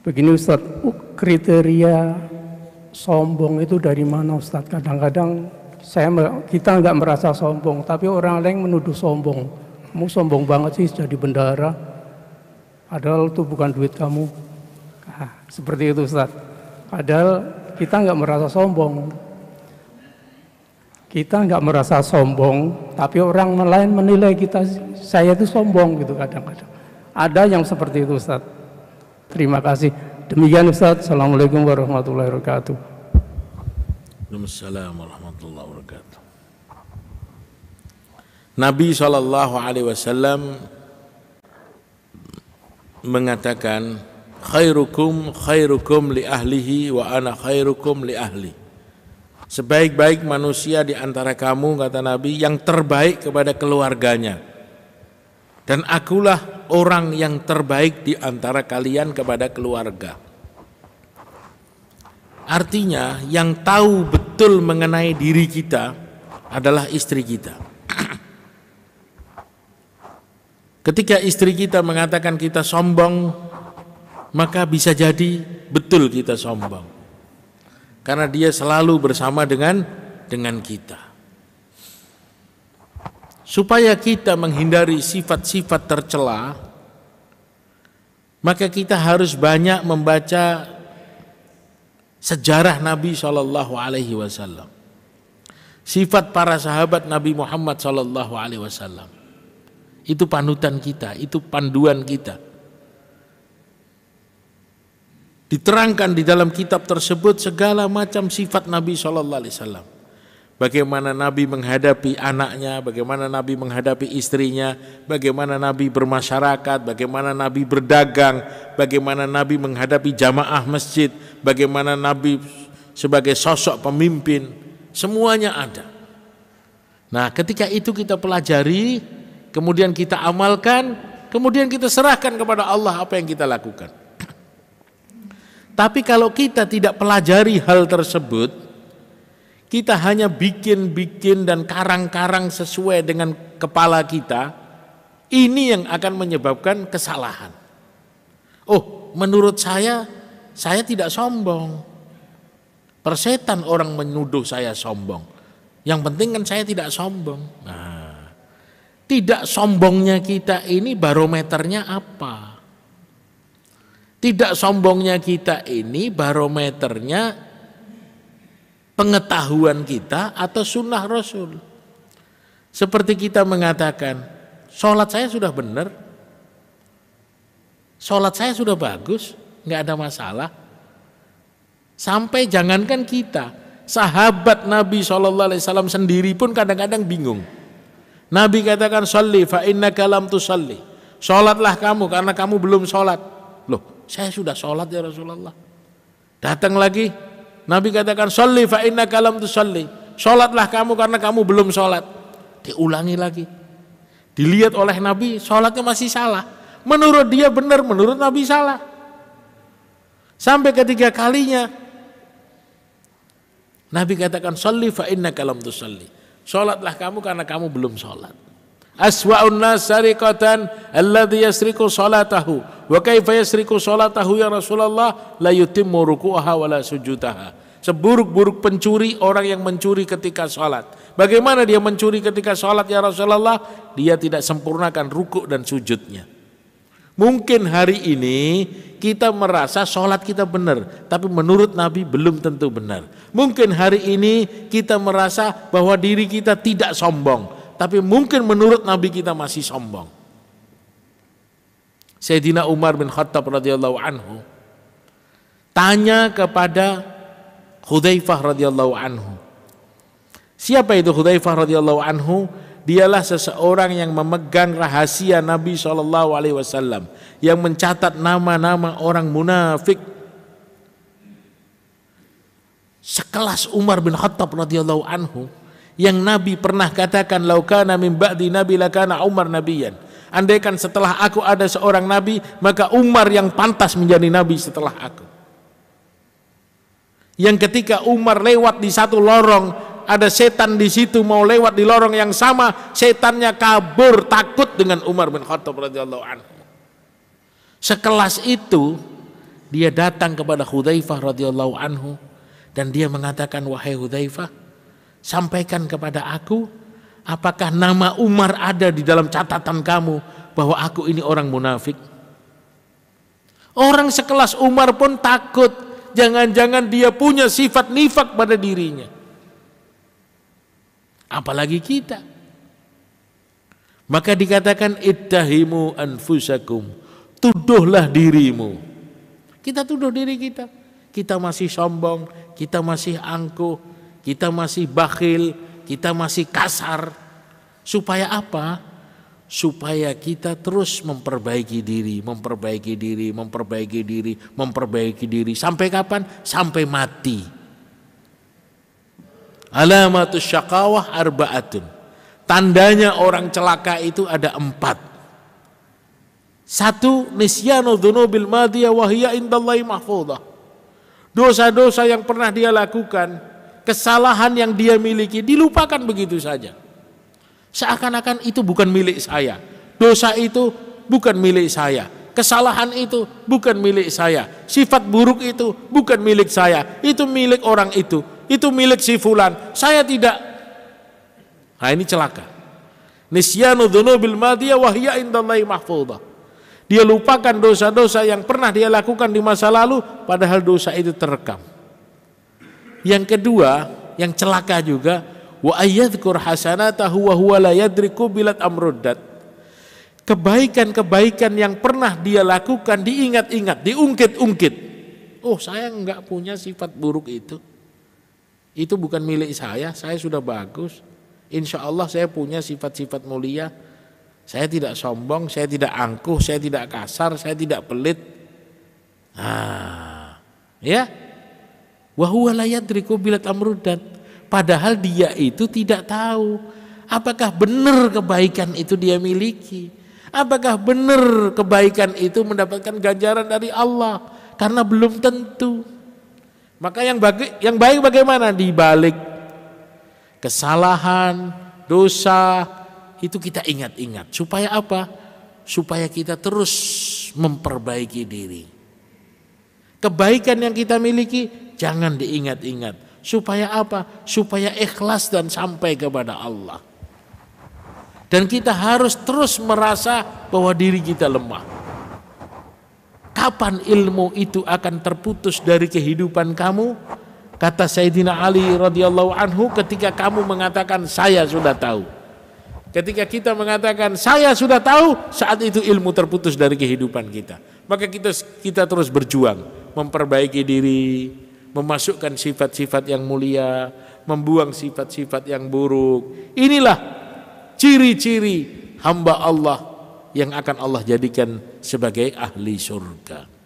Begini Ustadz, kriteria sombong itu dari mana Ustadz? Kadang-kadang kita nggak merasa sombong, tapi orang lain menuduh sombong. Kamu sombong banget sih jadi bendahara, padahal itu bukan duit kamu. Nah, seperti itu Ustadz. Padahal kita nggak merasa sombong. Kita nggak merasa sombong, tapi orang lain menilai saya itu sombong gitu kadang-kadang. Ada yang seperti itu Ustadz. Terima kasih. Demikian Ustaz. Assalamualaikum warahmatullahi wabarakatuh. Waalaikumsalam warahmatullahi wabarakatuh. Nabi SAW mengatakan, khairukum li ahlihi wa ana khairukum li ahli. Sebaik-baik manusia di antara kamu, kata Nabi, yang terbaik kepada keluarganya. Dan akulah orang yang terbaik di antara kalian kepada keluarga. Artinya yang tahu betul mengenai diri kita adalah istri kita. Ketika istri kita mengatakan kita sombong, maka bisa jadi betul kita sombong. Karena dia selalu bersama dengan kita. Supaya kita menghindari sifat-sifat tercela, maka kita harus banyak membaca sejarah Nabi SAW, sifat para sahabat Nabi Muhammad SAW. Itu panutan kita, itu panduan kita. Diterangkan di dalam kitab tersebut segala macam sifat Nabi SAW. Bagaimana Nabi menghadapi anaknya, bagaimana Nabi menghadapi istrinya, bagaimana Nabi bermasyarakat, bagaimana Nabi berdagang, bagaimana Nabi menghadapi jamaah masjid, bagaimana Nabi sebagai sosok pemimpin, semuanya ada. Nah, ketika itu kita pelajari, kemudian kita amalkan, kemudian kita serahkan kepada Allah apa yang kita lakukan. Tapi kalau kita tidak pelajari hal tersebut, kita hanya bikin-bikin dan karang-karang sesuai dengan kepala kita, ini yang akan menyebabkan kesalahan. Oh, menurut saya tidak sombong. Persetan orang menuduh saya sombong. Yang penting kan saya tidak sombong. Nah, tidak sombongnya kita ini barometernya apa? Tidak sombongnya kita ini barometernya pengetahuan kita atau sunnah Rasul. Seperti kita mengatakan, sholat saya sudah benar, sholat saya sudah bagus, nggak ada masalah. Sampai jangankan kita, sahabat Nabi SAW sendiri pun kadang-kadang bingung. Nabi katakan, sholli fa innaka lam tusalli. Sholatlah kamu karena kamu belum sholat. Loh, saya sudah sholat ya Rasulullah. Datang lagi, Nabi katakan, sholli fa innaka lam tusalli. Sholatlah kamu karena kamu belum sholat. Diulangi lagi. Dilihat oleh Nabi, sholatnya masih salah. Menurut dia benar, menurut Nabi salah. Sampai ketiga kalinya, Nabi katakan, sholli fa innaka lam tusalli. Sholatlah kamu karena kamu belum sholat. Aswa'un nas sariqatan alladhi yasriku salatahu wa kaifa yasriku salatahu ya Rasulullah la yutimmu ruku'aha wa la sujudaha. Seburuk-buruk pencuri orang yang mencuri ketika sholat. Bagaimana dia mencuri ketika sholat ya Rasulullah? Dia tidak sempurnakan ruku' dan sujudnya. Mungkin hari ini kita merasa sholat kita benar, tapi menurut Nabi belum tentu benar. Mungkin hari ini kita merasa bahwa diri kita tidak sombong, tapi mungkin menurut Nabi kita masih sombong. Sayyidina Umar bin Khattab radhiyallahu anhu tanya kepada Hudzaifah radhiyallahu anhu. Siapa itu Hudzaifah radhiyallahu anhu? Dialah seseorang yang memegang rahasia Nabi SAW, yang mencatat nama-nama orang munafik. Sekelas Umar bin Khattab radhiyallahu anhu, yang Nabi pernah katakan, laukana min ba'di nabi lakana Umar nabiyan. Andaikan setelah aku ada seorang nabi, maka Umar yang pantas menjadi nabi setelah aku. Yang ketika Umar lewat di satu lorong, ada setan di situ mau lewat di lorong yang sama, setannya kabur takut dengan Umar bin Khattab radhiyallahu anhu. Sekelas itu dia datang kepada Hudzaifah radhiyallahu anhu dan dia mengatakan, wahai Hudzaifah, sampaikan kepada aku, apakah nama Umar ada di dalam catatan kamu bahwa aku ini orang munafik? Orang sekelas Umar pun takut, jangan-jangan dia punya sifat nifak pada dirinya. Apalagi kita. Maka dikatakan ittahimu anfusakum, tuduhlah dirimu. Kita tuduh diri kita. Kita masih sombong, kita masih angkuh, kita masih bakhil, kita masih kasar. Supaya apa? Supaya kita terus memperbaiki diri, memperbaiki diri, memperbaiki diri, memperbaiki diri. Sampai kapan? Sampai mati. Alamatus syaqawah arba'atun. Tandanya orang celaka itu ada 4. 1, nisyanu dzunubil madiyah wa hiya indallahi mahfudhah. Dosa-dosa yang pernah dia lakukan, kesalahan yang dia miliki dilupakan begitu saja. Seakan-akan itu bukan milik saya. Dosa itu bukan milik saya. Kesalahan itu bukan milik saya. Sifat buruk itu bukan milik saya. Itu milik orang itu. Itu milik si fulan. Saya tidak. Nah, ini celaka. Nisyanu dzunubil madiyah wa hiya indallahi mahfudhah. Dia lupakan dosa-dosa yang pernah dia lakukan di masa lalu, padahal dosa itu terekam. Yang kedua, yang celaka juga, wa ayyadhkur hasanatahu wa huwa la yadriku bilat amruddat. Kebaikan-kebaikan yang pernah dia lakukan diingat-ingat, diungkit-ungkit. Oh, saya enggak punya sifat buruk itu. Itu bukan milik saya sudah bagus. Insya Allah saya punya sifat-sifat mulia. Saya tidak sombong, saya tidak angkuh, saya tidak kasar, saya tidak pelit. Ya. Wa huwa la yadriku bilat amruddat. Padahal dia itu tidak tahu apakah benar kebaikan itu dia miliki. Apakah benar kebaikan itu mendapatkan ganjaran dari Allah? Karena belum tentu. Maka yang baik bagaimana? Di balik kesalahan, dosa, itu kita ingat-ingat. Supaya apa? Supaya kita terus memperbaiki diri. Kebaikan yang kita miliki jangan diingat-ingat. Supaya apa? Supaya ikhlas dan sampai kepada Allah. Dan kita harus terus merasa bahwa diri kita lemah. Kapan ilmu itu akan terputus dari kehidupan kamu? Kata Sayyidina Ali radhiyallahu anhu, ketika kamu mengatakan saya sudah tahu. Ketika kita mengatakan saya sudah tahu, saat itu ilmu terputus dari kehidupan kita. Maka kita terus berjuang, memperbaiki diri, memasukkan sifat-sifat yang mulia, membuang sifat-sifat yang buruk. Inilah ciri-ciri hamba Allah yang akan Allah jadikan sebagai ahli surga.